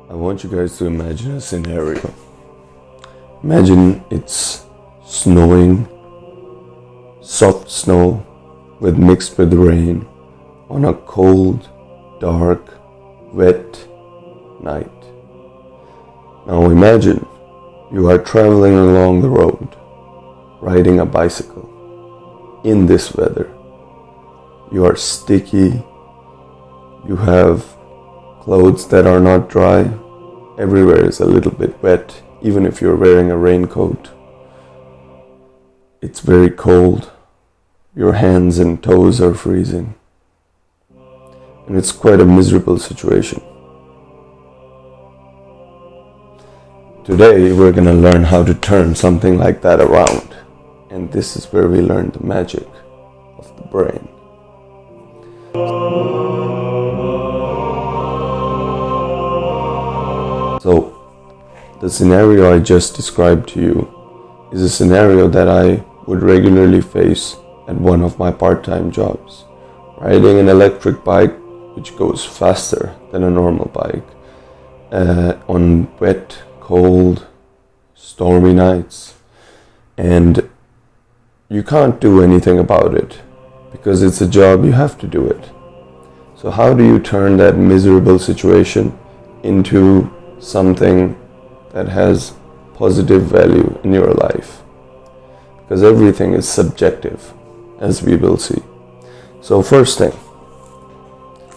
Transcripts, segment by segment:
I want you guys to imagine a scenario. Imagine it's snowing, soft snow mixed with rain on a cold, dark, wet night. Now imagine you are traveling along the road, riding a bicycle in this weather. You are sticky, you have clothes that are not dry, everywhere is a little bit wet, even if you're wearing a raincoat. It's very cold, your hands and toes are freezing, and it's quite a miserable situation. Today we're going to learn how to turn something like that around, and this is where we learn the magic of the brain. So, the scenario I just described to you is a scenario that I would regularly face at one of my part-time jobs. Riding an electric bike which goes faster than a normal bike on wet, cold, stormy nights. And you can't do anything about it because it's a job, you have to do it. So how do you turn that miserable situation into something that has positive value in your life? Because everything is subjective, as we will see. So first thing,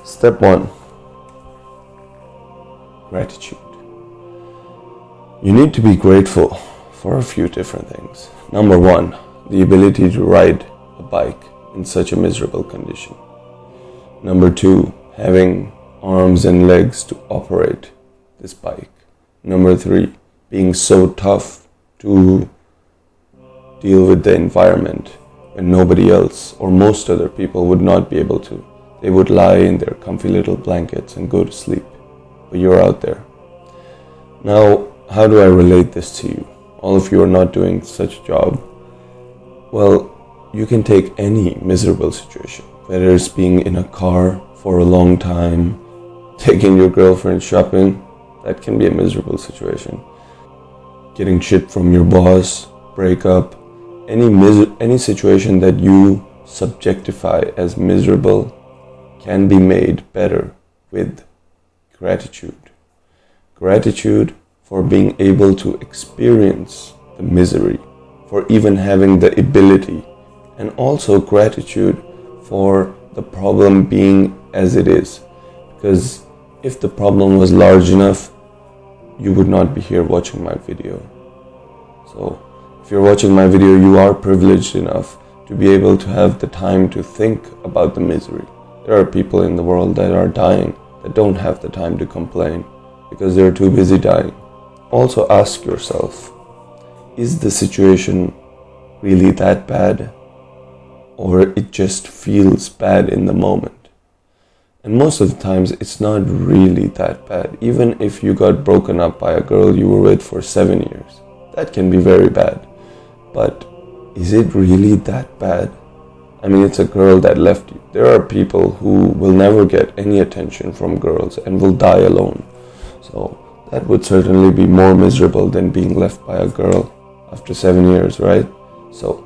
step 1, gratitude. You need to be grateful for a few different things. Number 1, the ability to ride a bike in such a miserable condition. Number 2, having arms and legs to operate this bike. Number 3, being so tough to deal with the environment when nobody else or most other people would not be able to. They would lie in their comfy little blankets and go to sleep, but you're out there. Now, how do I relate this to you? All of you are not doing such a job. Well, you can take any miserable situation, whether it's being in a car for a long time, taking your girlfriend shopping, that can be a miserable situation. Getting shit from your boss, breakup, any situation that you subjectify as miserable can be made better with gratitude. Gratitude for being able to experience the misery, for even having the ability, and also gratitude for the problem being as it is. Because if the problem was large enough, you would not be here watching my video. So if you're watching my video, you are privileged enough to be able to have the time to think about the misery. There are people in the world that are dying that don't have the time to complain because they're too busy dying. Also ask yourself, is the situation really that bad, or it just feels bad in the moment? And most of the times it's not really that bad. Even if you got broken up by a girl you were with for 7 years, that can be very bad. But is it really that bad? I mean, it's a girl that left you. There are people who will never get any attention from girls and will die alone. So that would certainly be more miserable than being left by a girl after 7 years, right? So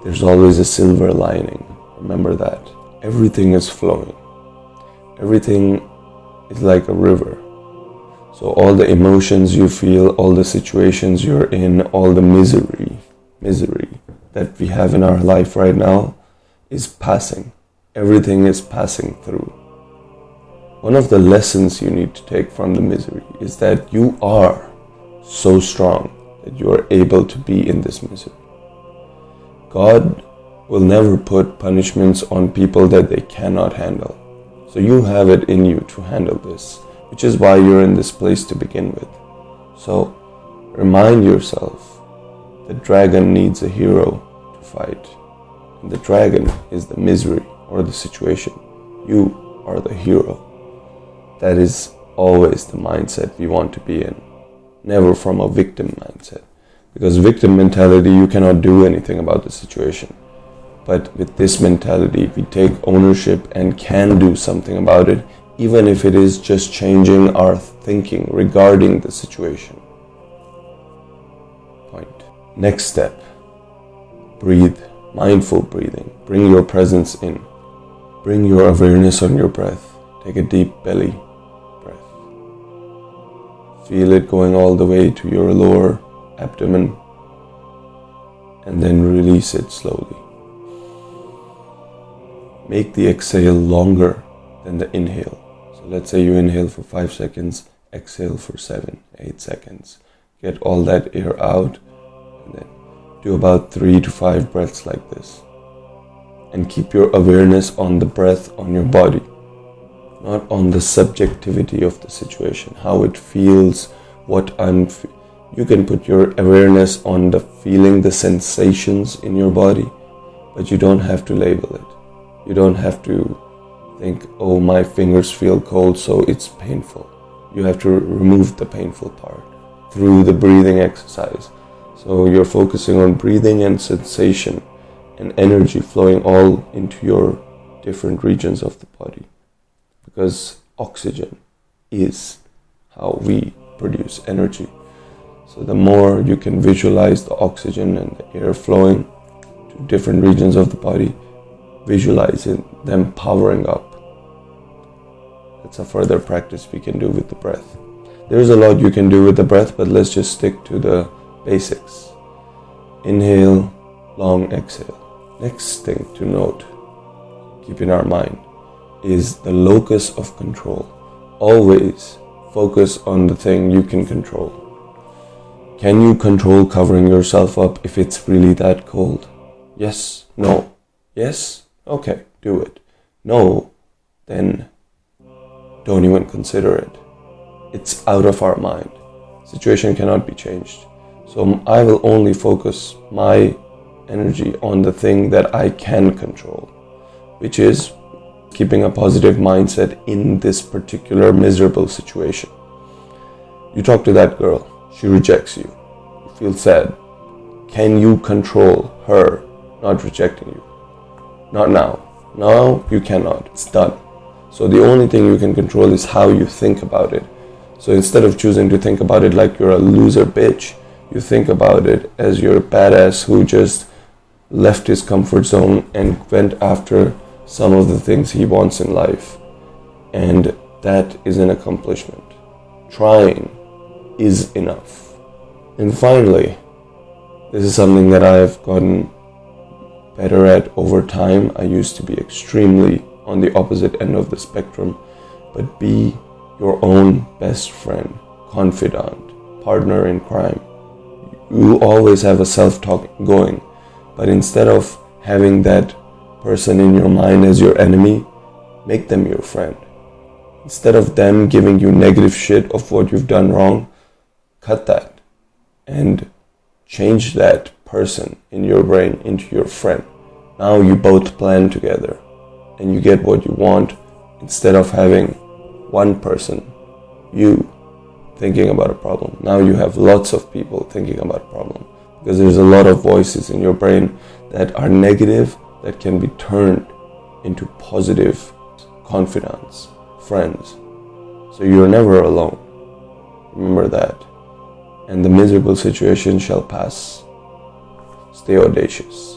there's always a silver lining. Remember that. Everything is flowing. Everything is like a river. So all the emotions you feel, all the situations you're in, all the misery that we have in our life right now is passing. Everything is passing through. One of the lessons you need to take from the misery is that you are so strong that you are able to be in this misery. God will never put punishments on people that they cannot handle. So you have it in you to handle this, which is why you're in this place to begin with. So remind yourself, the dragon needs a hero to fight. And the dragon is the misery or the situation. You are the hero. That is always the mindset we want to be in. Never from a victim mindset. Because victim mentality, you cannot do anything about the situation. But with this mentality, we take ownership and can do something about it, even if it is just changing our thinking regarding the situation. Point. Next step, breathe, mindful breathing. Bring your presence in. Bring your awareness on your breath. Take a deep belly breath. Feel it going all the way to your lower abdomen, and then release it slowly. Make the exhale longer than the inhale. So let's say you inhale for 5 seconds, exhale for 7, 8 seconds. Get all that air out, and then do about 3 to 5 breaths like this. And keep your awareness on the breath on your body, not on the subjectivity of the situation, how it feels, you can put your awareness on the feeling, the sensations in your body, but you don't have to label it. You don't have to think, oh, my fingers feel cold, so it's painful. You have to remove the painful part through the breathing exercise. So you're focusing on breathing and sensation and energy flowing all into your different regions of the body. Because oxygen is how we produce energy. So the more you can visualize the oxygen and the air flowing to different regions of the body, visualizing them powering up. That's a further practice we can do with the breath. There's a lot you can do with the breath, but let's just stick to the basics. Inhale, long exhale. Next thing to note, keep in our mind, is the locus of control. Always focus on the thing you can control. Can you control covering yourself up if it's really that cold? Yes, no. Yes, okay, do it. No, then don't even consider it. It's out of our mind. Situation cannot be changed. So I will only focus my energy on the thing that I can control, which is keeping a positive mindset in this particular miserable situation. You talk to that girl, she rejects you. You feel sad. Can you control her not rejecting you? Not now. Now you cannot. It's done. So the only thing you can control is how you think about it. So instead of choosing to think about it like you're a loser bitch, you think about it as you're a badass who just left his comfort zone and went after some of the things he wants in life. And that is an accomplishment. Trying is enough. And finally, this is something that I've gotten better at over time. I used to be extremely on the opposite end of the spectrum, but be your own best friend, confidant, partner in crime. You always have a self-talk going, but instead of having that person in your mind as your enemy, make them your friend. Instead of them giving you negative shit of what you've done wrong, cut that and change that person in your brain into your friend. Now you both plan together and you get what you want instead of having one person, you, thinking about a problem. Now you have lots of people thinking about a problem because there's a lot of voices in your brain that are negative that can be turned into positive confidants, friends. So you're never alone. Remember that. And the miserable situation shall pass. Stay audacious.